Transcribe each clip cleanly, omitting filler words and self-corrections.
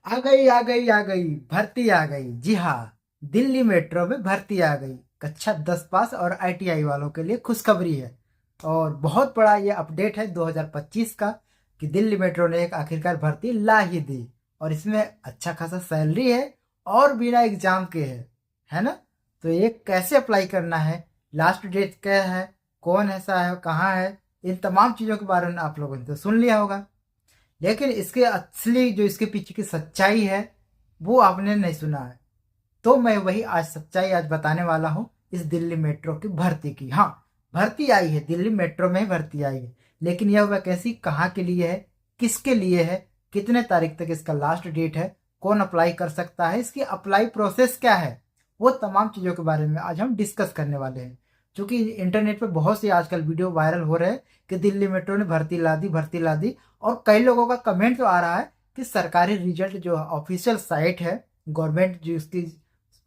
आ गई भर्ती आ गई। जी हाँ, दिल्ली मेट्रो में भर्ती आ गई। कक्षा 10 पास और आईटीआई वालों के लिए खुशखबरी है। और बहुत बड़ा ये अपडेट है 2025 का कि दिल्ली मेट्रो ने एक आखिरकार भर्ती ला ही दी। और इसमें अच्छा खासा सैलरी है और बिना एग्जाम के है ना। तो ये कैसे अप्लाई करना है, लास्ट डेट क्या है, कौन ऐसा है, कहाँ है, इन तमाम चीज़ों के बारे में आप लोगों ने तो सुन लिया होगा। लेकिन इसके असली जो इसके पीछे की सच्चाई है वो आपने नहीं सुना है। तो मैं वही आज सच्चाई आज बताने वाला हूँ इस दिल्ली मेट्रो की भर्ती की। हाँ, भर्ती आई है, दिल्ली मेट्रो में ही भर्ती आई है। लेकिन यह वैकेंसी कहाँ के लिए है, किसके लिए है, कितने तारीख तक इसका लास्ट डेट है, कौन अप्लाई कर सकता है, इसकी अप्लाई प्रोसेस क्या है, वो तमाम चीज़ों के बारे में आज हम डिस्कस करने वाले हैं। क्योंकि इंटरनेट पे बहुत सी आजकल वीडियो वायरल हो रहे हैं कि दिल्ली मेट्रो ने भर्ती ला दी, भर्ती ला दी। और कई लोगों का कमेंट तो आ रहा है कि सरकारी रिजल्ट जो ऑफिशियल साइट है, गवर्नमेंट जो इसकी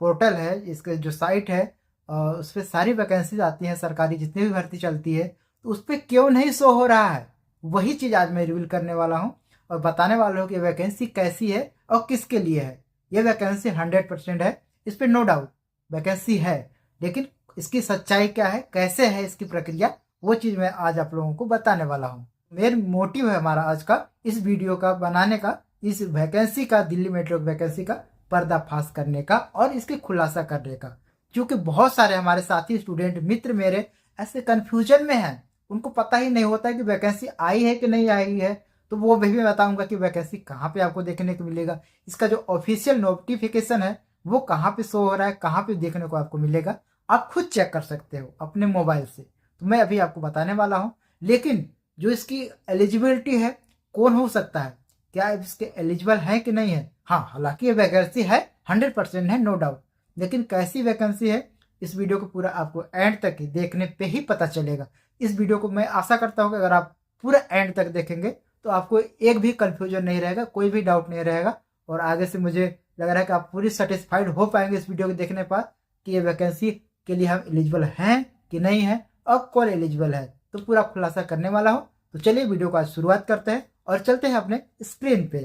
पोर्टल है, इसके जो साइट है, उस पर सारी वैकेंसीज आती हैं, सरकारी जितनी भी भर्ती चलती है, तो उस पर क्यों नहीं शो हो रहा है। वही चीज़ आज मैं रिवील करने वाला हूँ और बताने वाला हूँ कि वैकेंसी कैसी है और किसके लिए है। ये वैकेंसी 100% है, इस पर नो डाउट वैकेंसी है। लेकिन इसकी सच्चाई क्या है, कैसे है इसकी प्रक्रिया, वो चीज़ मैं आज आप लोगों को बताने वाला हूँ। मेन मोटिव है हमारा आज का इस वीडियो का बनाने का, इस वैकेंसी का, दिल्ली मेट्रो वैकेंसी का पर्दाफाश करने का और इसके खुलासा करने का। क्योंकि बहुत सारे हमारे साथी स्टूडेंट मित्र मेरे ऐसे कंफ्यूजन में हैं, उनको पता ही नहीं होता कि वैकेंसी आई है कि नहीं आई है। तो वो भी मैं बताऊंगा कि वैकेंसी कहाँ पे आपको देखने को मिलेगा, इसका जो ऑफिशियल नोटिफिकेशन है वो कहाँ पे शो हो रहा है, कहाँ पे देखने को आपको मिलेगा। आप खुद चेक कर सकते हो अपने मोबाइल से, तो मैं अभी आपको बताने वाला हूँ। लेकिन जो इसकी एलिजिबिलिटी है, कौन हो सकता है, क्या इसके एलिजिबल है कि नहीं है। हाँ, हालांकि ये वैकेंसी है, 100% है, नो डाउट। लेकिन कैसी वैकेंसी है, इस वीडियो को पूरा आपको एंड तक देखने पे ही पता चलेगा। इस वीडियो को मैं आशा करता हूँ कि अगर आप पूरा एंड तक देखेंगे तो आपको एक भी कंफ्यूजन नहीं रहेगा, कोई भी डाउट नहीं रहेगा। और आगे से मुझे लग रहा है कि आप पूरी सेटिस्फाइड हो पाएंगे इस वीडियो को देखने पर कि ये वैकेंसी के लिए हम एलिजिबल हैं कि नहीं है और कौन एलिजिबल है। तो पूरा खुलासा करने वाला हूँ। तो चलिए वीडियो को आज शुरुआत करते हैं और चलते हैं अपने स्क्रीन पे।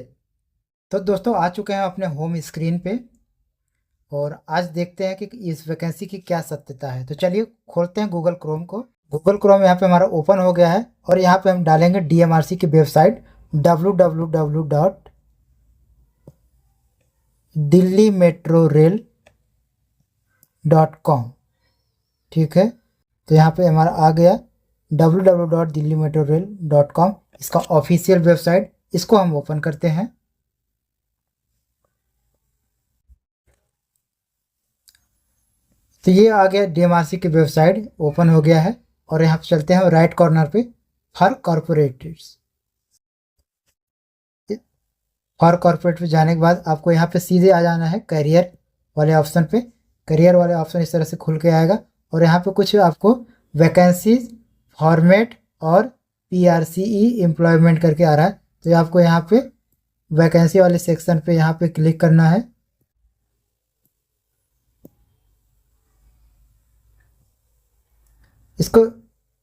तो दोस्तों आ चुके हैं अपने होम स्क्रीन पे और आज देखते हैं कि इस वैकेंसी की क्या सत्यता है। तो चलिए खोलते हैं गूगल क्रोम को। गूगल क्रोम यहाँ पे हमारा ओपन हो गया है और यहाँ पे हम डालेंगे डीएमआरसी की वेबसाइट www.delhimetrorail.com। ठीक है, तो यहाँ पे हमारा आ गया www.delhimetrorail.com, इसका ऑफिशियल वेबसाइट। इसको हम ओपन करते हैं। तो ये आ गया डीएमआरसी की वेबसाइट, ओपन हो गया है। और यहाँ पे चलते हैं राइट कॉर्नर पे फॉर कॉर्पोरेट्स। फॉर कॉर्पोरेट पे जाने के बाद आपको यहाँ पे सीधे आ जाना है करियर वाले ऑप्शन पे। करियर वाले ऑप्शन इस तरह से खुल के आएगा और यहाँ पे कुछ आपको वैकेंसीज, फॉर्मेट और PRCE एम्प्लॉयमेंट करके आ रहा है। तो आपको यहाँ पे वैकेंसी वाले सेक्शन पे यहाँ पे क्लिक करना है।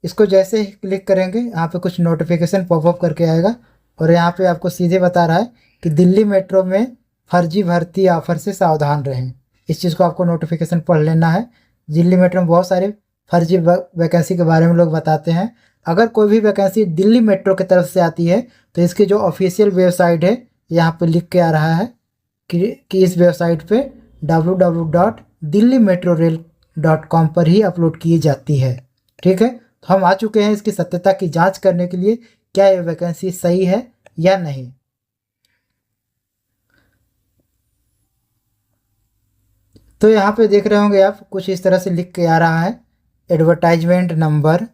इसको जैसे ही क्लिक करेंगे यहाँ पे कुछ नोटिफिकेशन पॉपअप करके आएगा और यहाँ पे आपको सीधे बता रहा है कि दिल्ली मेट्रो में फर्जी भर्ती ऑफर से सावधान रहें। इस चीज़ को आपको नोटिफिकेशन पढ़ लेना है। दिल्ली मेट्रो में बहुत सारे फर्जी वैकेंसी के बारे में लोग बताते हैं। अगर कोई भी वैकेंसी दिल्ली मेट्रो की तरफ से आती है तो इसकी जो ऑफिशियल वेबसाइट है यहाँ पे लिख के आ रहा है कि इस वेबसाइट पे www.delhimetrorail.com पर ही अपलोड की जाती है। ठीक है, तो हम आ चुके हैं इसकी सत्यता की जांच करने के लिए, क्या ये वैकेंसी सही है या नहीं। तो यहाँ पे देख रहे होंगे आप, कुछ इस तरह से लिख के आ रहा है एडवर्टाइजमेंट नंबर।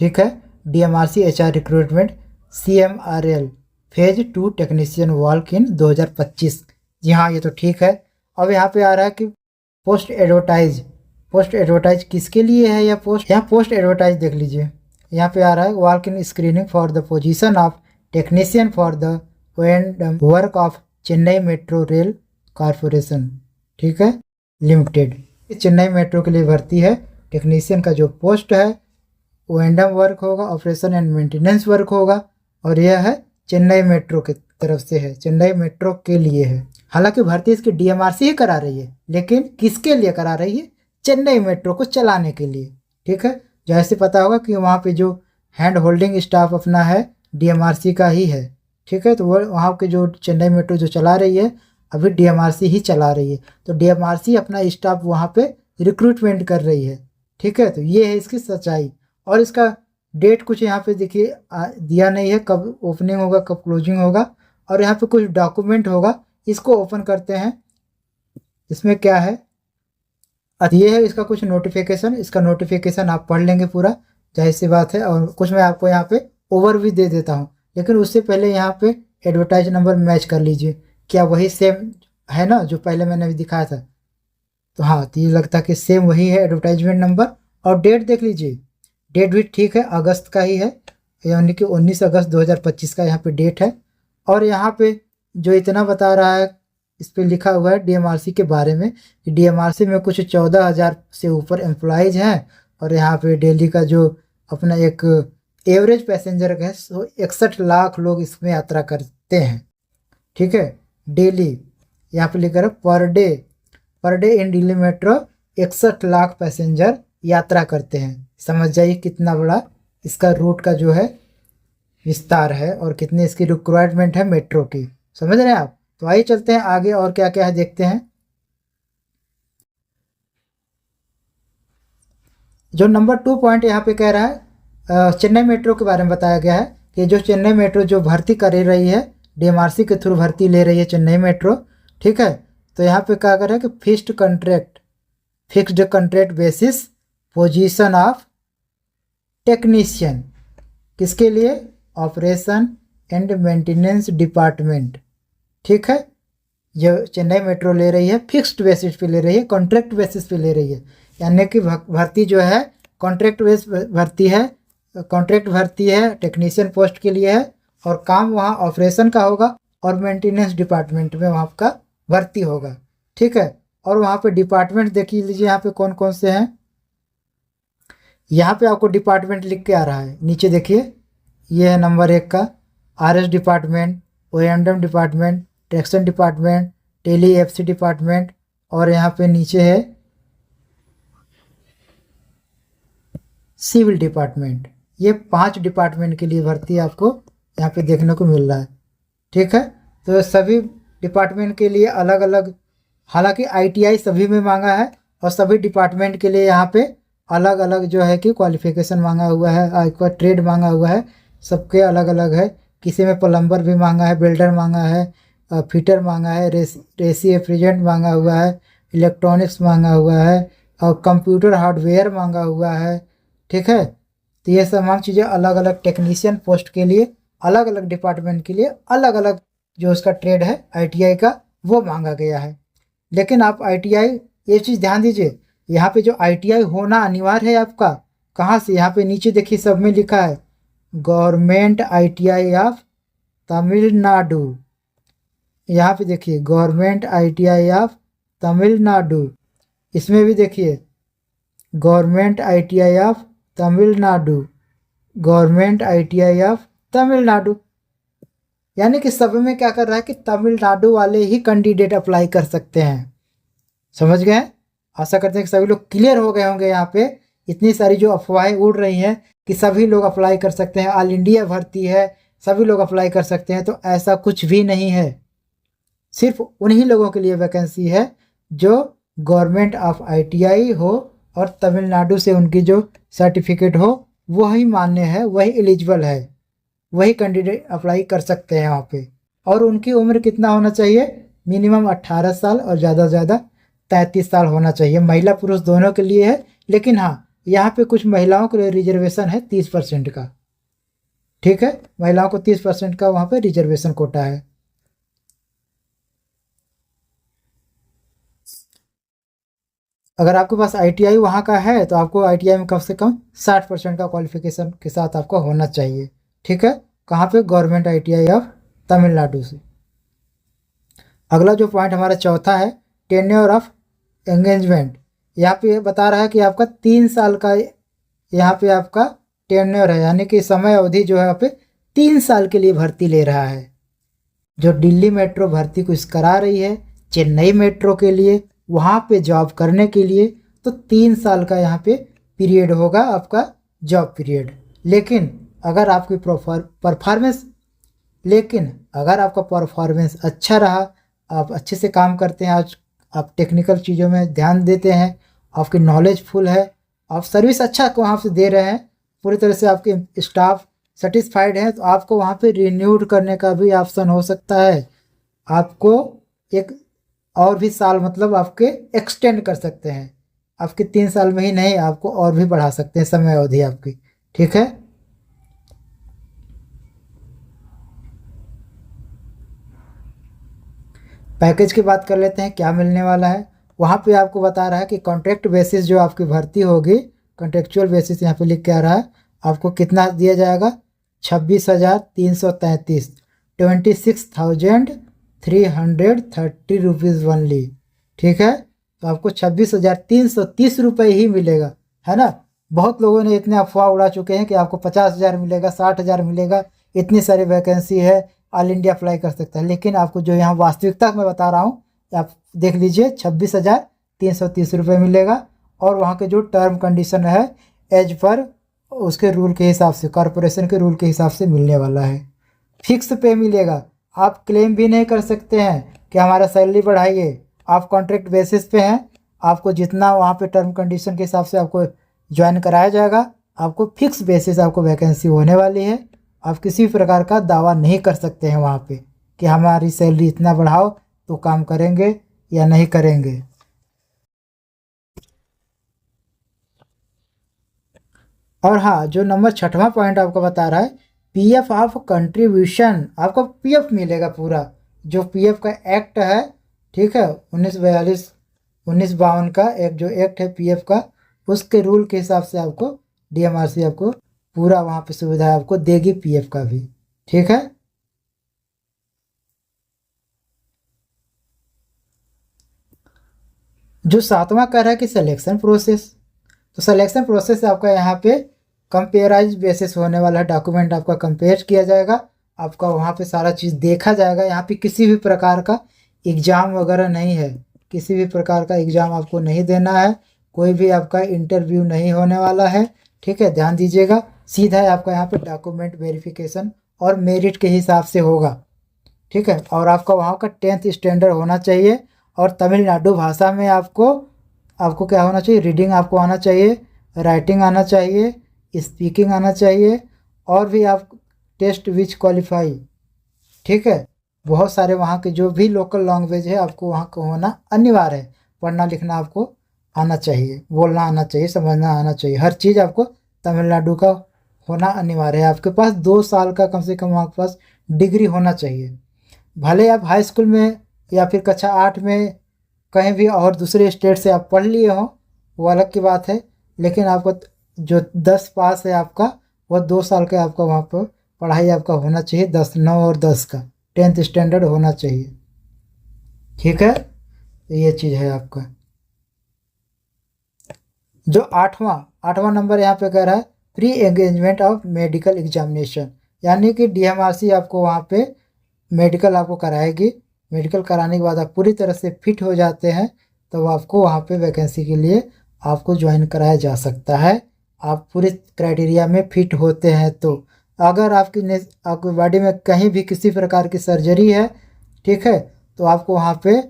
ठीक है, DMRC HR recruitment CMRL phase 2 technician walk in 2025। जी हाँ, ये तो ठीक है। अब यहाँ पे आ रहा है कि पोस्ट एडवर्टाइज किसके लिए है यह पोस्ट। यहाँ पोस्ट एडवर्टाइज देख लीजिए, यहाँ पे आ रहा है walk in screening for the position of technician for the work of Chennai metro rail corporation. ठीक है, लिमिटेड। चेन्नई मेट्रो के लिए भर्ती है। टेक्नीशियन का जो पोस्ट है वो वर्क होगा, ऑपरेशन एंड मेंटेनेंस वर्क होगा और यह है चेन्नई मेट्रो की तरफ से है, चेन्नई मेट्रो के लिए है। हालांकि भर्ती इसकी डीएमआरसी ही करा रही है, लेकिन किसके लिए करा रही है? चेन्नई मेट्रो को चलाने के लिए। ठीक है, जैसे पता होगा कि वहाँ पे जो हैंड होल्डिंग स्टाफ अपना है डीएमआरसी का ही है। ठीक है, तो वो वहाँ के जो चेन्नई मेट्रो जो चला रही है अभी डीएमआरसी ही चला रही है, तो डीएमआरसी अपना स्टाफ वहाँ पे रिक्रूटमेंट कर रही है। ठीक है, तो ये है इसकी सच्चाई। और इसका डेट कुछ यहाँ पे देखिए दिया नहीं है, कब ओपनिंग होगा कब क्लोजिंग होगा। और यहाँ पे कुछ डॉक्यूमेंट होगा, इसको ओपन करते हैं। इसमें क्या है, ये है इसका कुछ नोटिफिकेशन। इसका नोटिफिकेशन आप पढ़ लेंगे पूरा, जाहिर सी बात है। और कुछ मैं आपको यहाँ पे ओवरव्यू दे देता हूँ, लेकिन उससे पहले यहाँ पे एडवर्टाइज नंबर मैच कर लीजिए, क्या वही सेम है ना जो पहले मैंने भी दिखाया था? तो हाँ, तो ये लगता है कि सेम वही है एडवर्टाइजमेंट नंबर। और डेट देख लीजिए, डेट भी ठीक है, अगस्त का ही है, यानी कि 19 अगस्त 2025 का यहाँ पे डेट है। और यहाँ पे जो इतना बता रहा है, इस पे लिखा हुआ है डीएमआरसी के बारे में कि डीएमआरसी में कुछ 14,000 से ऊपर एम्प्लॉयज़ हैं। और यहाँ पे डेली का जो अपना एक एवरेज पैसेंजर है 61 लाख लोग इसमें यात्रा करते हैं। ठीक है, डेली यहाँ पे लिखा है per day in Delhi metro 61 lakh passenger यात्रा करते हैं। समझ जाइए कितना बड़ा इसका रूट का जो है विस्तार है और कितनी इसकी रिक्वायरमेंट है मेट्रो की। समझ रहे हैं आप? तो आइए चलते हैं आगे और क्या क्या है देखते हैं। जो नंबर 2 पॉइंट यहाँ पे कह रहा है, चेन्नई मेट्रो के बारे में बताया गया है कि जो चेन्नई मेट्रो जो भर्ती कर रही है डीएमआरसी के थ्रू भर्ती ले रही है चेन्नई मेट्रो। ठीक है, तो यहाँ पे क्या कर रहा है कि fixed contract basis position of technician, किसके लिए? Operation and maintenance department. ठीक है, जो चेन्नई मेट्रो ले रही है फिक्स्ड बेसिस पे ले रही है, कॉन्ट्रैक्ट बेसिस पे ले रही है, यानी कि भर्ती जो है कॉन्ट्रैक्ट बेस भर्ती है, टेक्नीशियन पोस्ट के लिए है। और काम वहाँ ऑपरेशन का होगा और मेंटेनेंस डिपार्टमेंट में वहाँ का भर्ती होगा। ठीक है, और वहाँ पे डिपार्टमेंट देख लीजिए यहाँ पे कौन कौन से हैं। यहाँ पे आपको डिपार्टमेंट लिख के आ रहा है, नीचे देखिए, ये है नंबर 1 का आरएस डिपार्टमेंट, ओएमडम डिपार्टमेंट, टैक्सन डिपार्टमेंट, टेली एफसी डिपार्टमेंट, और यहाँ पे नीचे है सिविल डिपार्टमेंट। ये 5 डिपार्टमेंट के लिए भर्ती आपको यहाँ पे देखने को मिल रहा है। ठीक है, तो सभी डिपार्टमेंट के लिए अलग अलग, हालांकि आईटीआई सभी में मांगा है और सभी डिपार्टमेंट के लिए यहाँ पे अलग अलग जो है कि क्वालिफिकेशन मांगा हुआ है, आपका ट्रेड मांगा हुआ है, सबके अलग अलग है। किसी में प्लम्बर भी मांगा है, बिल्डर मांगा है, फिटर मांगा है, रेसी एफिशिएंट मांगा हुआ है, इलेक्ट्रॉनिक्स मांगा हुआ है, और कंप्यूटर हार्डवेयर मांगा हुआ है। ठीक है, तो ये तमाम चीज़ें अलग अलग टेक्नीशियन पोस्ट के लिए, अलग अलग डिपार्टमेंट के लिए अलग अलग जो उसका ट्रेड है आईटीआई का वो मांगा गया है। लेकिन आप आईटीआई, ये चीज़ ध्यान दीजिए, यहाँ पे जो आईटीआई होना अनिवार्य है आपका, कहाँ से? यहाँ पे नीचे देखिए सब में लिखा है गवर्नमेंट आईटीआई ऑफ तमिलनाडु। यहाँ पे देखिए गवर्नमेंट आईटीआई ऑफ तमिलनाडु, इसमें भी देखिए government ITI of Tamil Nadu, government ITI of Tamil Nadu. यानी कि सब में क्या कर रहा है कि तमिलनाडु वाले ही कैंडिडेट अप्लाई कर सकते हैं। समझ गए? आशा करते हैं कि सभी लोग क्लियर हो गए होंगे। यहाँ पे इतनी सारी जो अफवाहें उड़ रही हैं कि सभी लोग अप्लाई कर सकते हैं, ऑल इंडिया भर्ती है, सभी लोग अप्लाई कर सकते हैं, तो ऐसा कुछ भी नहीं है। सिर्फ उन्हीं लोगों के लिए वैकेंसी है जो गवर्नमेंट ऑफ आईटीआई हो और तमिलनाडु से उनकी जो सर्टिफिकेट हो वही मान्य है, वही एलिजिबल है, वही कैंडिडेट अप्लाई कर सकते हैं यहाँ पे। और उनकी उम्र कितना होना चाहिए? मिनिमम 18 साल और ज़्यादा से ज़्यादा 33 साल होना चाहिए। महिला पुरुष दोनों के लिए है, लेकिन हाँ यहाँ पे कुछ महिलाओं के लिए रिजर्वेशन है 30% का। ठीक है, महिलाओं को 30% का वहाँ पे रिजर्वेशन कोटा है। अगर आपके पास आईटीआई वहाँ का है तो आपको आईटीआई में कम से कम 60% का क्वालिफिकेशन के साथ आपको होना चाहिए। ठीक है, कहाँ पे? गवर्नमेंट आईटीआई ऑफ तमिलनाडु से। अगला जो पॉइंट हमारा चौथा है टेन्योर ऑफ एंगेजमेंट। यहाँ पे बता रहा है कि आपका 3 साल का यहाँ पे आपका टेन्योर है, यानी कि समय अवधि जो है यहाँ पे 3 साल के लिए भर्ती ले रहा है। जो दिल्ली मेट्रो भर्ती कुछ करा रही है चेन्नई मेट्रो के लिए, वहाँ पे जॉब करने के लिए, तो 3 साल का यहाँ पे पीरियड होगा आपका जॉब पीरियड। लेकिन अगर आपकी परफॉर्मेंस लेकिन अगर आपका परफॉर्मेंस अच्छा रहा, आप अच्छे से काम करते हैं, आज आप टेक्निकल चीज़ों में ध्यान देते हैं, आपकी नॉलेज फुल है, आप सर्विस अच्छा वहाँ से दे रहे हैं, पूरी तरह से आपके स्टाफ सेटिस्फाइड है, तो आपको वहाँ पे रिन्यूड करने का भी ऑप्शन हो सकता है। आपको एक और भी साल मतलब आपके एक्सटेंड कर सकते हैं, आपके 3 साल में ही नहीं, आपको और भी बढ़ा सकते हैं समय अवधि आपकी। ठीक है। पैकेज की बात कर लेते हैं, क्या मिलने वाला है। वहाँ पे आपको बता रहा है कि कॉन्ट्रैक्ट बेसिस जो आपकी भर्ती होगी, कॉन्ट्रेक्चुअल बेसिस यहाँ पे लिख के आ रहा है, आपको कितना दिया जाएगा, 26,333, 26,330 रुपीज़ ओनली। ठीक है, तो आपको 26,330 रुपये ही मिलेगा, है ना। बहुत लोगों ने इतने अफवाह उड़ा चुके हैं कि आपको 50,000 मिलेगा, 60,000 मिलेगा, इतनी सारी वैकेंसी है, ऑल इंडिया अप्लाई कर सकता है। लेकिन आपको जो यहाँ वास्तविकता मैं बता रहा हूँ, आप देख लीजिए, 26,330 रुपये मिलेगा। और वहाँ के जो टर्म कंडीशन है एज पर उसके रूल के हिसाब से, कॉरपोरेशन के रूल के हिसाब से मिलने वाला है। फिक्स पे मिलेगा, आप क्लेम भी नहीं कर सकते हैं कि हमारा सैलरी बढ़ाइए। आप कॉन्ट्रैक्ट बेसिस पे हैं, आपको जितना वहाँ पे टर्म कंडीशन के हिसाब से आपको ज्वाइन कराया जाएगा, आपको फिक्स बेसिस आपको वैकेंसी होने वाली है। आप किसी प्रकार का दावा नहीं कर सकते हैं वहाँ पे कि हमारी सैलरी इतना बढ़ाओ तो काम करेंगे या नहीं करेंगे। और हाँ, जो नंबर 6वां पॉइंट आपको बता रहा है, पीएफ ऑफ कंट्रीब्यूशन, आपको पीएफ मिलेगा पूरा, जो पीएफ का एक्ट है, ठीक है, 1942 1952 का एक जो एक्ट है पीएफ का, उसके रूल के हिसाब से आपको डीएमआरसी आपको पूरा वहाँ पे सुविधा आपको देगी पीएफ का भी। ठीक है। जो 7वां कह रहा है कि सिलेक्शन प्रोसेस, तो सिलेक्शन प्रोसेस आपका यहाँ पे कंपेयराइज बेसिस होने वाला है। डॉक्यूमेंट आपका कंपेयर किया जाएगा, आपका वहाँ पे सारा चीज़ देखा जाएगा। यहाँ पे किसी भी प्रकार का एग्ज़ाम वगैरह नहीं है, किसी भी प्रकार का एग्ज़ाम आपको नहीं देना है, कोई भी आपका इंटरव्यू नहीं होने वाला है। ठीक है, ध्यान दीजिएगा। सीधा है आपका यहाँ पे डॉक्यूमेंट वेरिफिकेशन और मेरिट के हिसाब से होगा। ठीक है, और आपका वहाँ का 10th स्टैंडर्ड होना चाहिए, और तमिलनाडु भाषा में आपको आपको क्या होना चाहिए, रीडिंग आपको आना चाहिए, राइटिंग आना चाहिए, स्पीकिंग आना चाहिए, और भी आप टेस्ट विच क्वालिफाई। ठीक है, बहुत सारे वहाँ के जो भी लोकल लैंग्वेज है आपको वहाँ का होना अनिवार्य है। पढ़ना लिखना आपको आना चाहिए, बोलना आना चाहिए, समझना आना चाहिए, हर चीज़ आपको तमिलनाडु का होना अनिवार्य है। आपके पास 2 साल का कम से कम आपके पास डिग्री होना चाहिए। भले आप हाई स्कूल में या फिर कक्षा 8 में कहीं भी और दूसरे स्टेट से आप पढ़ लिए हों, वो अलग की बात है, लेकिन आपको जो 10 पास है आपका, वो 2 साल का आपका वहाँ पर पढ़ाई आपका होना चाहिए, 10 9 और 10 का 10th स्टैंडर्ड होना चाहिए। ठीक है, तो ये चीज़ है आपका। जो आठवां नंबर यहाँ पे कह रहा है, pre engagement of medical examination, यानी कि डीएमआरसी आपको वहाँ पे मेडिकल आपको कराएगी। मेडिकल कराने के बाद आप पूरी तरह से फिट हो जाते हैं, तो आपको वहाँ पे वैकेंसी के लिए आपको ज्वाइन कराया जा सकता है। आप पूरे क्राइटेरिया में फिट होते हैं तो। अगर आपकी बॉडी में कहीं भी किसी प्रकार की सर्जरी है, ठीक है, तो आपको वहाँ पे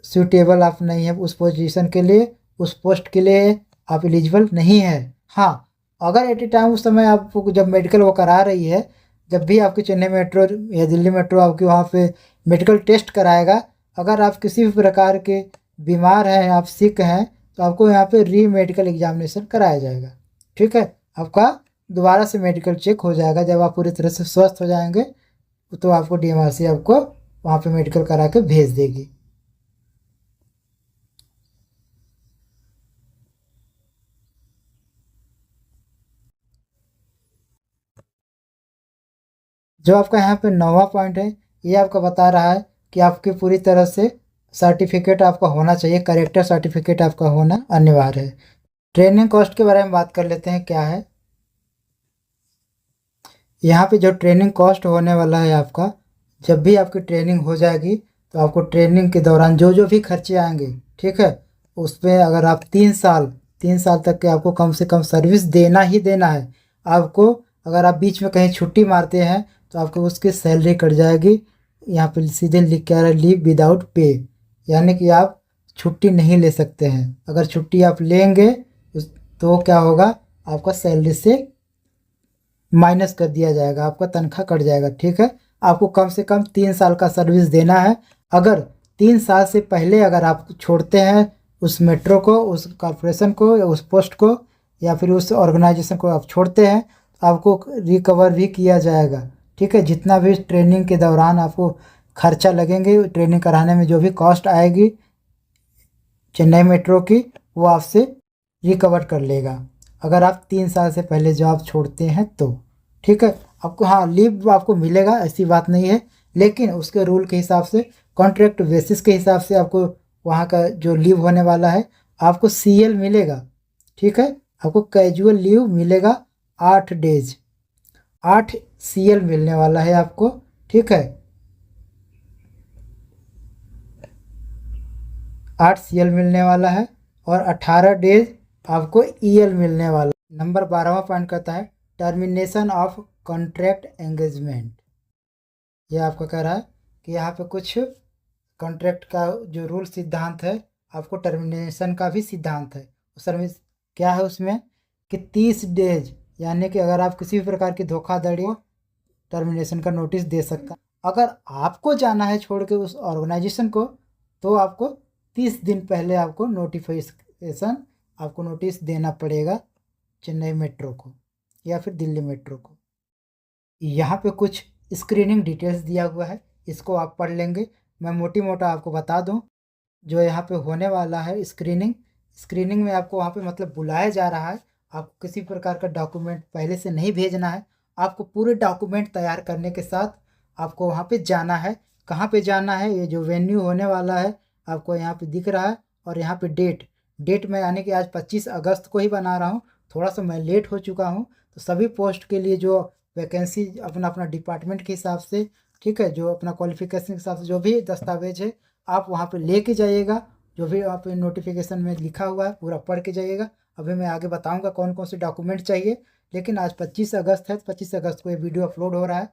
सूटेबल आप नहीं है उस पोजीशन के लिए, उस पोस्ट के लिए आप एलिजिबल नहीं है। हाँ, अगर एट ए टाइम उस समय आपको जब मेडिकल वो करा रही है, जब भी आपकी चेन्नई मेट्रो या दिल्ली मेट्रो आपके वहाँ पे मेडिकल टेस्ट कराएगा, अगर आप किसी भी प्रकार के बीमार हैं, आप सिक हैं, तो आपको यहाँ पे री मेडिकल एग्जामिनेशन कराया जाएगा। ठीक है, आपका दोबारा से मेडिकल चेक हो जाएगा। जब आप पूरी तरह से स्वस्थ हो जाएंगे, तो आपको डीएमआरसी आपको वहाँ पे मेडिकल करा के भेज देगी। जो आपका यहाँ पे 9वां पॉइंट है, ये आपका बता रहा है कि आपकी पूरी तरह से सर्टिफिकेट आपका होना चाहिए, करेक्टर सर्टिफिकेट आपका होना अनिवार्य है। ट्रेनिंग कॉस्ट के बारे में बात कर लेते हैं, क्या है यहाँ पे जो ट्रेनिंग कॉस्ट होने वाला है आपका, जब भी आपकी ट्रेनिंग हो जाएगी तो आपको ट्रेनिंग के दौरान जो जो भी खर्चे आएंगे, ठीक है, उस पर अगर आप 3 साल तक के आपको कम से कम सर्विस देना ही देना है। आपको अगर आप बीच में कहीं छुट्टी मारते हैं तो आपको उसकी सैलरी कट जाएगी। यहाँ पे सीधे लिख के आ रहा है लीव विदाउट पे, यानी कि आप छुट्टी नहीं ले सकते हैं। अगर छुट्टी आप लेंगे तो क्या होगा, आपका सैलरी से माइनस कर दिया जाएगा, आपका तनख्वाह कट जाएगा, ठीक है। आपको कम से कम 3 साल का सर्विस देना है। अगर 3 साल से पहले अगर आप छोड़ते हैं उस मेट्रो को, उस कॉरपोरेशन को या उस पोस्ट को या फिर उस ऑर्गेनाइजेशन को आप छोड़ते हैं तो आपको रिकवर भी किया जाएगा, ठीक है। जितना भी ट्रेनिंग के दौरान आपको खर्चा लगेंगे, ट्रेनिंग कराने में जो भी कॉस्ट आएगी चेन्नई मेट्रो की, वो आपसे रिकवर कर लेगा अगर आप 3 साल से पहले जॉब छोड़ते हैं तो, ठीक है। आपको हाँ लीव आपको मिलेगा, ऐसी बात नहीं है, लेकिन उसके रूल के हिसाब से, कॉन्ट्रैक्ट बेसिस के हिसाब से आपको वहाँ का जो लीव होने वाला है आपको CL मिलेगा, ठीक है। आपको कैजुअल लीव मिलेगा 8 डेज, 8 CL मिलने वाला है आपको, ठीक है। 8 CL मिलने वाला है और 18 डेज आपको EL मिलने वाला। नंबर 12वां पॉइंट कहता है टर्मिनेशन ऑफ कॉन्ट्रैक्ट एंगेजमेंट। यह आपका कह रहा है कि यहाँ पे कुछ कॉन्ट्रैक्ट का जो रूल सिद्धांत है, आपको टर्मिनेशन का भी सिद्धांत है। उसमें क्या है, उसमें कि 30 डेज, यानी कि अगर आप किसी भी प्रकार की धोखाधड़ी हो टर्मिनेशन का नोटिस दे सकता। अगर आपको जाना है छोड़ के उस ऑर्गेनाइजेशन को तो आपको 30 दिन पहले आपको नोटिफिकेशन, आपको नोटिस देना पड़ेगा चेन्नई मेट्रो को या फिर दिल्ली मेट्रो को। यहाँ पे कुछ स्क्रीनिंग डिटेल्स दिया हुआ है, इसको आप पढ़ लेंगे। मैं मोटी मोटा आपको बता दूँ जो यहाँ पे होने वाला है। स्क्रीनिंग में आपको वहाँ पे मतलब बुलाया जा रहा है। आपको किसी प्रकार का डॉक्यूमेंट पहले से नहीं भेजना है, आपको पूरे डॉक्यूमेंट तैयार करने के साथ आपको वहाँ पे जाना है। कहाँ पे जाना है, ये जो वेन्यू होने वाला है आपको यहाँ पे दिख रहा है, और यहाँ पे डेट में, यानी कि आज 25 अगस्त को ही बना रहा हूँ, थोड़ा सा मैं लेट हो चुका हूँ। तो सभी पोस्ट के लिए जो वैकेंसी अपना अपना डिपार्टमेंट के हिसाब से, ठीक है, जो अपना क्वालिफिकेशन के हिसाब से जो भी दस्तावेज है आप वहाँ पे लेके जाइएगा। जो भी आप नोटिफिकेशन में लिखा हुआ है पूरा पढ़ के जाइएगा। अभी मैं आगे बताऊंगा कौन कौन से डॉक्यूमेंट चाहिए, लेकिन आज 25 अगस्त है, 25 अगस्त को ये वीडियो अपलोड हो रहा है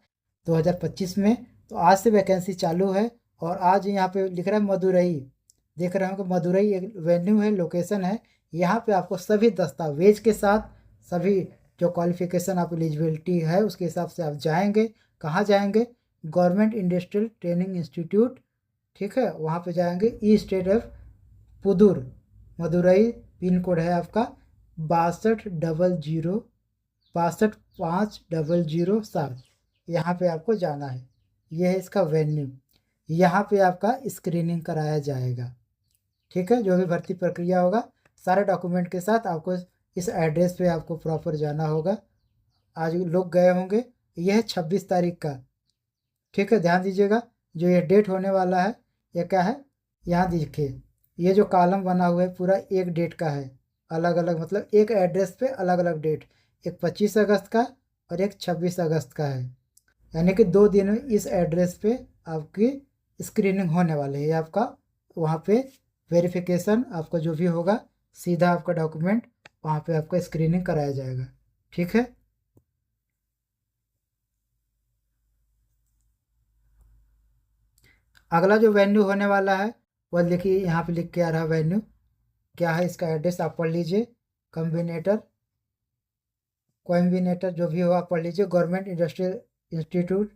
2025 में। तो आज से वैकेंसी चालू है। और आज यहाँ पे लिख रहा है मदुरई, देख रहे हो कि मदुरई एक वेन्यू है, लोकेशन है। यहाँ पे आपको सभी दस्तावेज के साथ सभी जो क्वालिफिकेशन आप एलिजिबिलिटी है उसके हिसाब से आप जाएंगे। कहाँ जाएंगे, गवर्नमेंट इंडस्ट्रियल ट्रेनिंग इंस्टीट्यूट, ठीक है, वहाँ पे जाएंगे। Estate of Pudur, Madurai, pin code है आपका 6200, 625007। यहाँ पे आपको जाना है, यह है इसका वेन्यू। यहाँ पे आपका स्क्रीनिंग कराया जाएगा, ठीक है। जो भी भर्ती प्रक्रिया होगा सारे डॉक्यूमेंट के साथ आपको इस एड्रेस पे आपको प्रॉपर जाना होगा। आज लोग गए होंगे, यह है 26 तारीख का, ठीक है। ध्यान दीजिएगा जो ये डेट होने वाला है, ये क्या है, यहाँ देखिए ये जो कॉलम बना हुआ है पूरा एक डेट का है, अलग अलग, मतलब एक एड्रेस पे अलग अलग डेट, एक 25 अगस्त का और एक 26 अगस्त का है। यानी कि 2 दिन इस एड्रेस पे आपकी स्क्रीनिंग होने वाली है। आपका वहाँ पे वेरिफिकेशन आपका जो भी होगा, सीधा आपका डॉक्यूमेंट वहाँ पे आपका स्क्रीनिंग कराया जाएगा, ठीक है। अगला जो वेन्यू होने वाला है वह देखिए यहाँ पे लिख के आ रहा है वेन्यू क्या है, इसका एड्रेस आप पढ़ लीजिए। कॉम्बिनेटर कोएम्बिनेटर जो भी हो आप पढ़ लीजिए। गवर्नमेंट इंडस्ट्रियल इंस्टीट्यूट,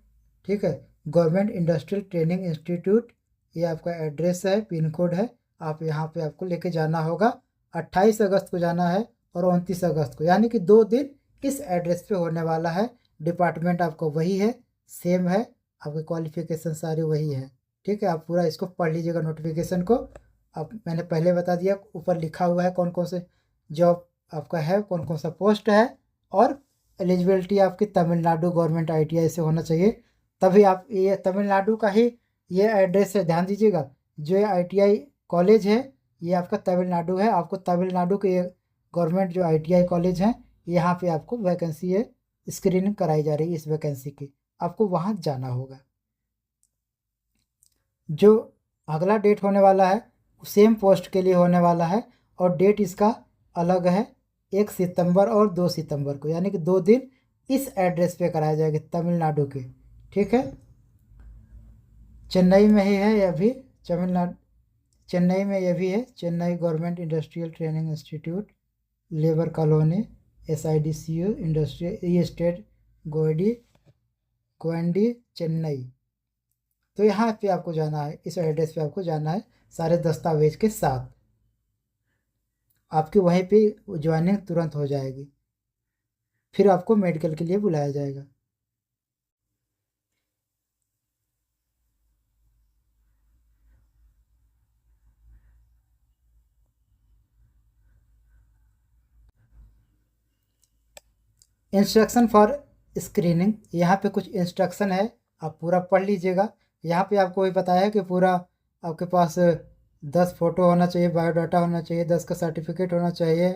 ठीक है, गवर्नमेंट इंडस्ट्रियल ट्रेनिंग इंस्टीट्यूट, ये आपका एड्रेस है, पिन कोड है। आप यहाँ पे आपको लेके जाना होगा। 28 अगस्त को जाना है और 29 अगस्त को, यानी कि 2 दिन इस एड्रेस पे होने वाला है। डिपार्टमेंट आपका वही है, सेम है, आपकी क्वालिफिकेशन सारी वही है, ठीक है। आप पूरा इसको पढ़ लीजिएगा नोटिफिकेशन को। अब मैंने पहले बता दिया, ऊपर लिखा हुआ है कौन कौन से जॉब आपका है, कौन कौन सा पोस्ट है, और एलिजिबिलिटी आपकी तमिलनाडु गवर्नमेंट ITI से होना चाहिए, तभी आप, ये तमिलनाडु का ही ये एड्रेस है, ध्यान दीजिएगा। जो ये ITI कॉलेज है ये आपका तमिलनाडु है। आपको तमिलनाडु के ये गवर्नमेंट जो ITI कॉलेज हैं यहाँ पे आपको वैकेंसी है, स्क्रीनिंग कराई जा रही है इस वैकेंसी की, आपको वहाँ जाना होगा। जो अगला डेट होने वाला है सेम पोस्ट के लिए होने वाला है और डेट इसका अलग है 1 सितंबर और 2 सितंबर को, यानी कि 2 दिन इस एड्रेस पे कराया जाएगा तमिलनाडु के। ठीक है, चेन्नई में ही है यह भी, तमिलनाडु चेन्नई में यह भी है, Chennai government industrial training institute, labour colony, SIDCU industrial estate, Guindy Guindy, Chennai. तो यहाँ पे आपको जाना है, इस एड्रेस पे आपको जाना है सारे दस्तावेज के साथ। आपकी वहीं पे ज्वाइनिंग तुरंत हो जाएगी, फिर आपको मेडिकल के लिए बुलाया जाएगा। इंस्ट्रक्शन फॉर स्क्रीनिंग, यहाँ पे कुछ इंस्ट्रक्शन है, आप पूरा पढ़ लीजिएगा। यहाँ पे आपको भी बताया है कि पूरा आपके पास 10 फोटो होना चाहिए, बायोडाटा होना चाहिए, 10 का सर्टिफिकेट होना चाहिए,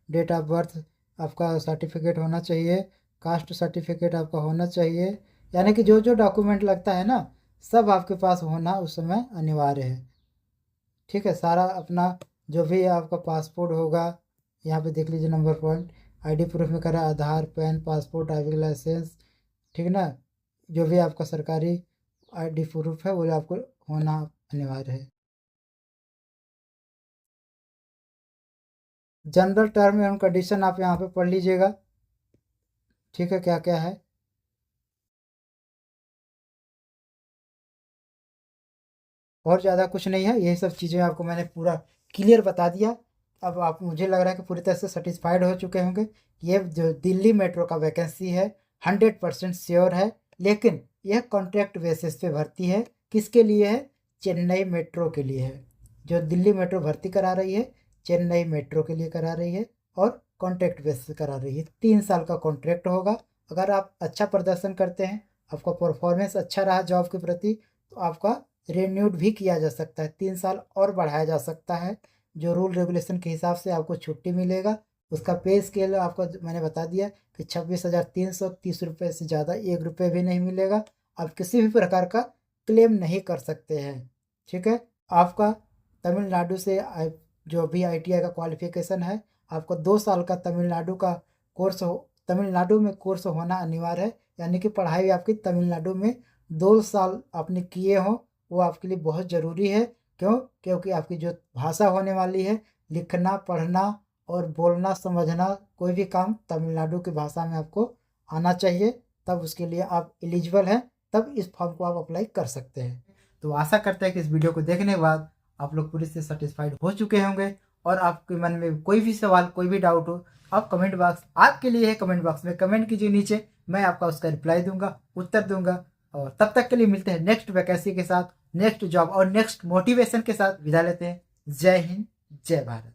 डेट ऑफ बर्थ आपका सर्टिफिकेट होना चाहिए, कास्ट सर्टिफिकेट आपका होना चाहिए, यानी कि जो जो डॉक्यूमेंट लगता है ना सब आपके पास होना उस समय अनिवार्य है। ठीक है, सारा अपना जो भी आपका पासपोर्ट होगा, यहाँ पे देख लीजिए नंबर पॉइंट, ID प्रूफ में करा आधार, पैन, पासपोर्ट, ड्राइविंग लाइसेंस, ठीक है ना, जो भी आपका सरकारी ID प्रूफ है वो आपको होना अनिवार्य है। जनरल टर्म एंड कंडीशन आप यहाँ पे पढ़ लीजिएगा। ठीक है, क्या क्या है। और ज़्यादा कुछ नहीं है, यही सब चीज़ें आपको मैंने पूरा क्लियर बता दिया। अब आप, मुझे लग रहा है कि पूरी तरह से सेटिस्फाइड हो चुके होंगे। ये जो दिल्ली मेट्रो का वैकेंसी है 100% श्योर है, लेकिन यह कॉन्ट्रैक्ट बेसिस पे भर्ती है। किसके लिए है? चेन्नई मेट्रो के लिए है। जो दिल्ली मेट्रो भर्ती करा रही है चेन्नई मेट्रो के लिए करा रही है और कॉन्ट्रैक्ट बेसिस पे करा रही है। 3 साल का कॉन्ट्रैक्ट होगा। अगर आप अच्छा प्रदर्शन करते हैं, आपका परफॉर्मेंस अच्छा रहा जॉब के प्रति, तो आपका रिन्यूड भी किया जा सकता है, 3 साल और बढ़ाया जा सकता है। जो रूल रेगुलेशन के हिसाब से आपको छुट्टी मिलेगा। उसका पे स्केल आपको मैंने बता दिया कि 26,330 रुपये से ज़्यादा 1 रुपये भी नहीं मिलेगा। आप किसी भी प्रकार का क्लेम नहीं कर सकते हैं। ठीक है, आपका तमिलनाडु से जो भी ITI का क्वालिफिकेशन है, आपको 2 साल का तमिलनाडु का कोर्स हो, तमिलनाडु में कोर्स होना अनिवार्य है। यानी कि पढ़ाई आपकी तमिलनाडु में 2 साल आपने किए हों, वो आपके लिए बहुत ज़रूरी है। क्यों? क्योंकि आपकी जो भाषा होने वाली है, लिखना, पढ़ना और बोलना, समझना, कोई भी काम तमिलनाडु की भाषा में आपको आना चाहिए। तब उसके लिए आप एलिजिबल हैं, तब इस फॉर्म को आप अप्लाई कर सकते हैं। तो आशा करते हैं कि इस वीडियो को देखने के बाद आप लोग पूरी से सेटिस्फाइड हो चुके होंगे। और आपके मन में कोई भी सवाल, कोई भी डाउट हो, आप कमेंट बॉक्स आपके लिए है, कमेंट बॉक्स में कमेंट कीजिए नीचे, मैं आपका उसका रिप्लाई दूंगा, उत्तर दूंगा। और तब तक के लिए मिलते हैं नेक्स्ट वैकेंसी के साथ, नेक्स्ट जॉब और नेक्स्ट मोटिवेशन के साथ। विदा लेते हैं। जय हिंद, जय भारत।